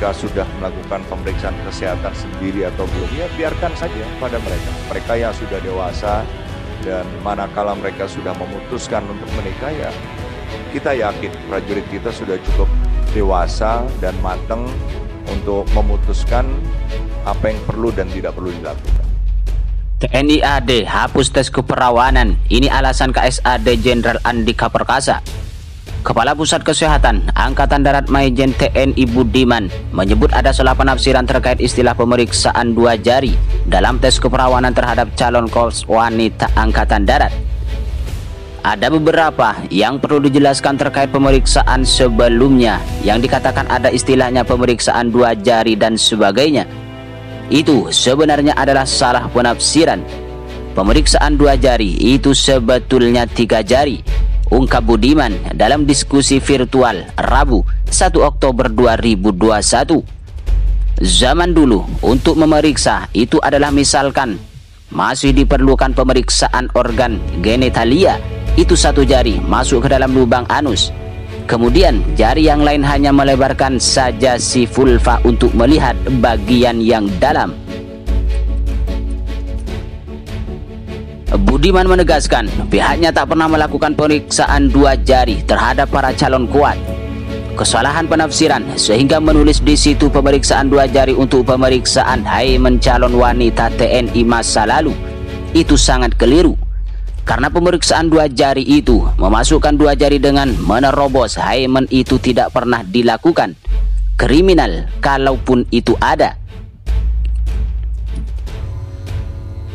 mereka sudah melakukan pemeriksaan kesehatan sendiri atau belum, ya biarkan saja pada mereka. Mereka yang sudah dewasa dan manakala mereka sudah memutuskan untuk menikah, ya kita yakin prajurit kita sudah cukup dewasa dan matang untuk memutuskan apa yang perlu dan tidak perlu dilakukan. TNI AD hapus tes keperawanan. Ini alasan KSAD Jenderal Andika Perkasa. Kepala Pusat Kesehatan Angkatan Darat Majen TNI Budiman menyebut ada salah penafsiran terkait istilah pemeriksaan 2 jari dalam tes keperawanan terhadap calon korps wanita Angkatan Darat. Ada beberapa yang perlu dijelaskan terkait pemeriksaan sebelumnya yang dikatakan ada istilahnya pemeriksaan 2 jari dan sebagainya. Itu sebenarnya adalah salah penafsiran. Pemeriksaan 2 jari itu sebetulnya 3 jari, ungkap Budiman dalam diskusi virtual Rabu 1 Oktober 2021. Zaman dulu untuk memeriksa itu adalah misalkan masih diperlukan pemeriksaan organ genitalia, itu 1 jari masuk ke dalam lubang anus. Kemudian jari yang lain hanya melebarkan saja si vulva untuk melihat bagian yang dalam. Budiman menegaskan pihaknya tak pernah melakukan pemeriksaan 2 jari terhadap para calon kuat. Kesalahan penafsiran sehingga menulis di situ pemeriksaan 2 jari untuk pemeriksaan hymen calon wanita TNI masa lalu. Itu sangat keliru. Karena pemeriksaan 2 jari itu memasukkan 2 jari dengan menerobos hymen itu tidak pernah dilakukan. Kriminal kalaupun itu ada.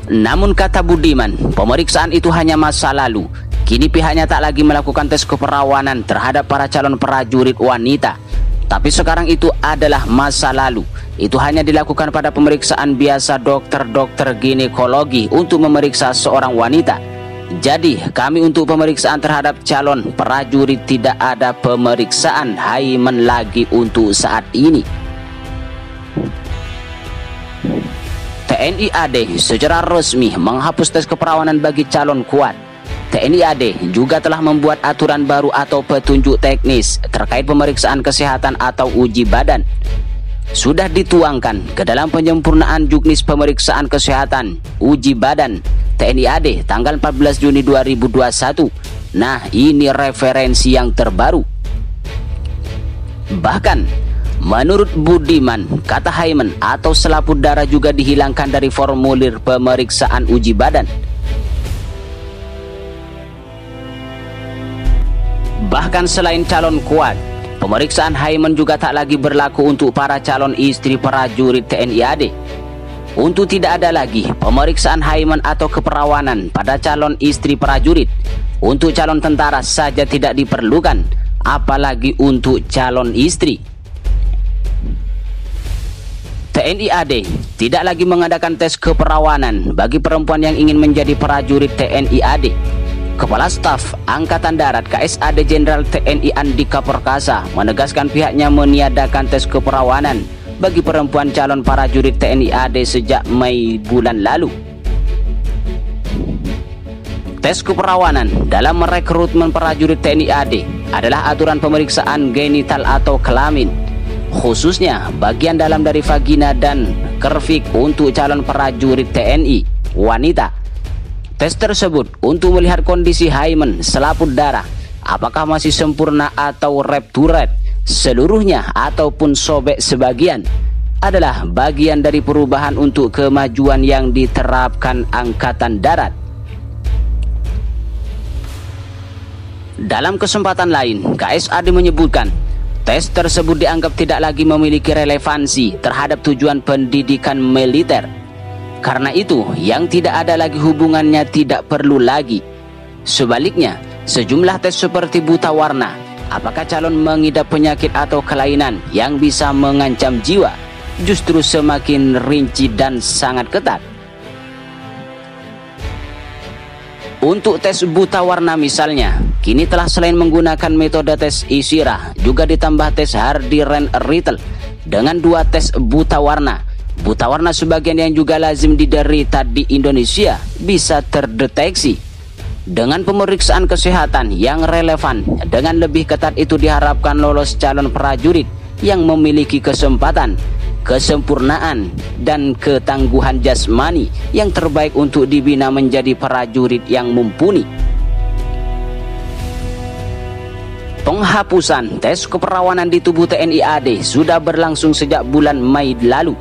Namun kata Budiman, pemeriksaan itu hanya masa lalu. Kini pihaknya tak lagi melakukan tes keperawanan terhadap para calon prajurit wanita. Tapi sekarang itu adalah masa lalu. Itu hanya dilakukan pada pemeriksaan biasa dokter-dokter ginekologi untuk memeriksa seorang wanita. Jadi kami untuk pemeriksaan terhadap calon prajurit tidak ada pemeriksaan hymen lagi untuk saat ini. TNI AD secara resmi menghapus tes keperawanan bagi calon kuat. TNI AD juga telah membuat aturan baru atau petunjuk teknis terkait pemeriksaan kesehatan atau uji badan. Sudah dituangkan ke dalam penyempurnaan juknis pemeriksaan kesehatan uji badan TNI AD tanggal 14 Juni 2021. Nah, ini referensi yang terbaru. Bahkan menurut Budiman, kata hymen atau selaput darah juga dihilangkan dari formulir pemeriksaan uji badan. Bahkan selain calon kuat, pemeriksaan hymen juga tak lagi berlaku untuk para calon istri prajurit TNI AD. Untuk tidak ada lagi pemeriksaan hymen atau keperawanan pada calon istri prajurit. Untuk calon tentara saja tidak diperlukan, apalagi untuk calon istri. TNI AD tidak lagi mengadakan tes keperawanan bagi perempuan yang ingin menjadi prajurit TNI AD. Kepala Staf Angkatan Darat KSAD Jenderal TNI Andika Perkasa menegaskan pihaknya meniadakan tes keperawanan bagi perempuan calon prajurit TNI AD sejak Mei bulan lalu. Tes keperawanan dalam merekrutmen prajurit TNI AD adalah aturan pemeriksaan genital atau kelamin, khususnya bagian dalam dari vagina dan kervik untuk calon prajurit TNI wanita. Tes tersebut untuk melihat kondisi hymen, selaput darah, apakah masih sempurna atau ruptured seluruhnya ataupun sobek sebagian, adalah bagian dari perubahan untuk kemajuan yang diterapkan Angkatan Darat. Dalam kesempatan lain, KSAD menyebutkan tes tersebut dianggap tidak lagi memiliki relevansi terhadap tujuan pendidikan militer. Karena itu, yang tidak ada lagi hubungannya tidak perlu lagi. Sebaliknya, sejumlah tes seperti buta warna, apakah calon mengidap penyakit atau kelainan yang bisa mengancam jiwa, justru semakin rinci dan sangat ketat. Untuk tes buta warna misalnya, kini telah selain menggunakan metode tes Ishira, juga ditambah tes Hardy-Riddle dengan 2 tes buta warna. Buta warna sebagian yang juga lazim diderita di Indonesia bisa terdeteksi. Dengan pemeriksaan kesehatan yang relevan dengan lebih ketat itu diharapkan lolos calon prajurit yang memiliki kesempatan, kesempurnaan, dan ketangguhan jasmani yang terbaik untuk dibina menjadi prajurit yang mumpuni. Penghapusan tes keperawanan di tubuh TNI AD sudah berlangsung sejak bulan Mei lalu.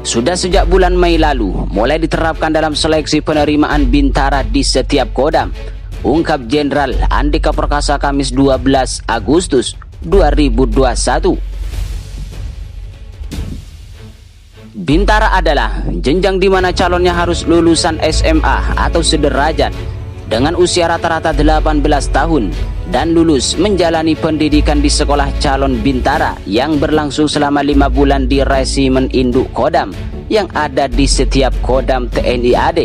Sudah sejak bulan Mei lalu, mulai diterapkan dalam seleksi penerimaan bintara di setiap kodam, ungkap Jenderal Andika Perkasa Kamis 12 Agustus 2021. Bintara adalah jenjang di mana calonnya harus lulusan SMA atau sederajat dengan usia rata-rata 18 tahun dan lulus menjalani pendidikan di sekolah calon bintara yang berlangsung selama 5 bulan di resimen induk kodam yang ada di setiap kodam TNI AD.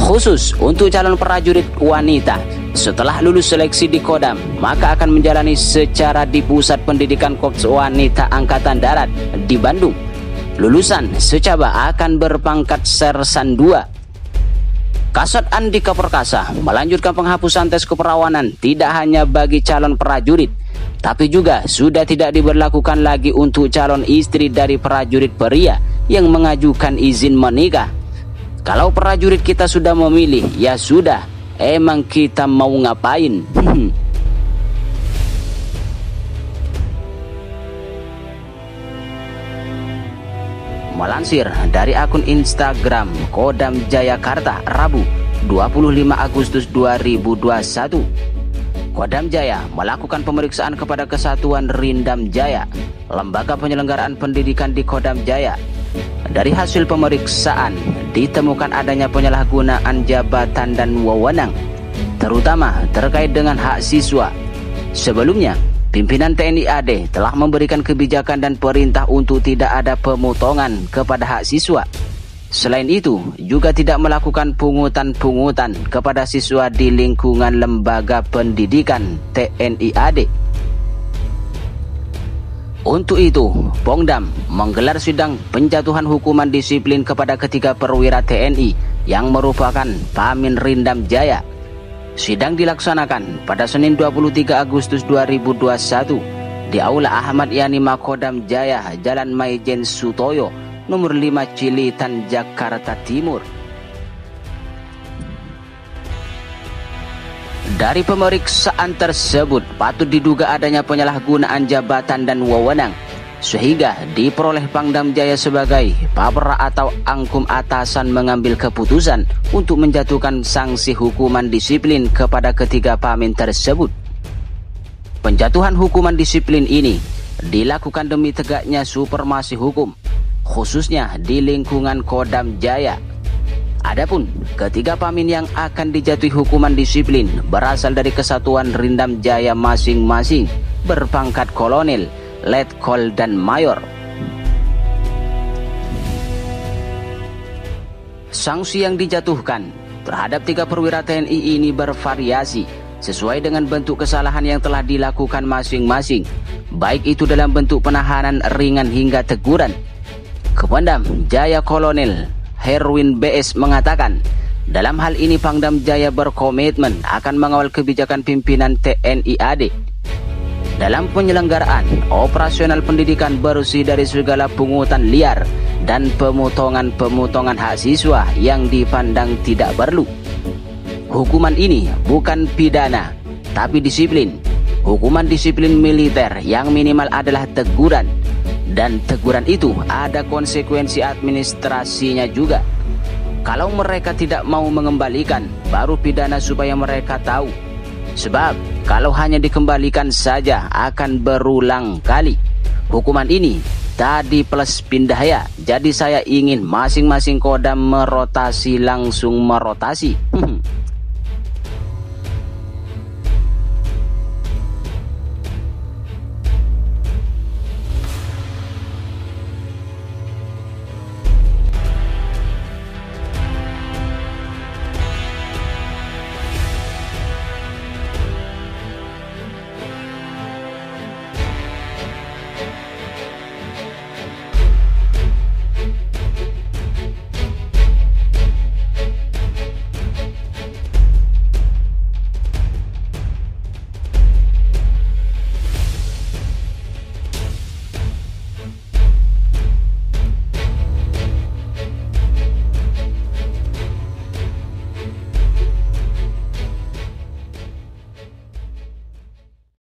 Khusus untuk calon prajurit wanita, setelah lulus seleksi di kodam, maka akan menjalani secara di Pusat Pendidikan Korps Wanita Angkatan Darat di Bandung. Lulusan secaba akan berpangkat Sersan 2. Kasat Andika Perkasa melanjutkan penghapusan tes keperawanan tidak hanya bagi calon prajurit, tapi juga sudah tidak diberlakukan lagi untuk calon istri dari prajurit pria yang mengajukan izin menikah. Kalau prajurit kita sudah memilih, ya sudah, emang kita mau ngapain? Melansir dari akun Instagram Kodam Jayakarta Rabu 25 Agustus 2021, Kodam Jaya melakukan pemeriksaan kepada Kesatuan Rindam Jaya, lembaga penyelenggaraan pendidikan di Kodam Jaya. Dari hasil pemeriksaan ditemukan adanya penyalahgunaan jabatan dan wewenang, terutama terkait dengan hak siswa. Sebelumnya, pimpinan TNI AD telah memberikan kebijakan dan perintah untuk tidak ada pemotongan kepada hak siswa. Selain itu, juga tidak melakukan pungutan-pungutan kepada siswa di lingkungan lembaga pendidikan TNI AD. Untuk itu, Pongdam menggelar sidang penjatuhan hukuman disiplin kepada ketiga perwira TNI yang merupakan Pamin Rindam Jaya. Sidang dilaksanakan pada Senin 23 Agustus 2021 di Aula Ahmad Yani Makodam Jaya, Jalan Maijen Sutoyo, nomor 5 Cilitan, Jakarta Timur. Dari pemeriksaan tersebut patut diduga adanya penyalahgunaan jabatan dan wewenang, sehingga diperoleh Pangdam Jaya sebagai Papra atau angkum atasan mengambil keputusan untuk menjatuhkan sanksi hukuman disiplin kepada ketiga pamin tersebut. Penjatuhan hukuman disiplin ini dilakukan demi tegaknya supremasi hukum, khususnya di lingkungan Kodam Jaya. Adapun ketiga pamin yang akan dijatuhi hukuman disiplin berasal dari Kesatuan Rindam Jaya masing-masing, berpangkat kolonel, letkol, dan mayor. Sanksi yang dijatuhkan terhadap tiga perwira TNI ini bervariasi sesuai dengan bentuk kesalahan yang telah dilakukan masing-masing, baik itu dalam bentuk penahanan ringan hingga teguran. Kopendam Jaya Kolonel Herwin BS mengatakan, dalam hal ini Pangdam Jaya berkomitmen akan mengawal kebijakan pimpinan TNI AD dalam penyelenggaraan operasional pendidikan, bersih dari segala pungutan liar dan pemotongan hak siswa yang dipandang tidak perlu. Hukuman ini bukan pidana, tapi disiplin. Hukuman disiplin militer yang minimal adalah teguran, dan teguran itu ada konsekuensi administrasinya juga. Kalau mereka tidak mau mengembalikan, baru pidana supaya mereka tahu. Sebab kalau hanya dikembalikan saja akan berulang kali. Hukuman ini tadi plus pindah ya. Jadi saya ingin masing-masing kodam merotasi, langsung merotasi.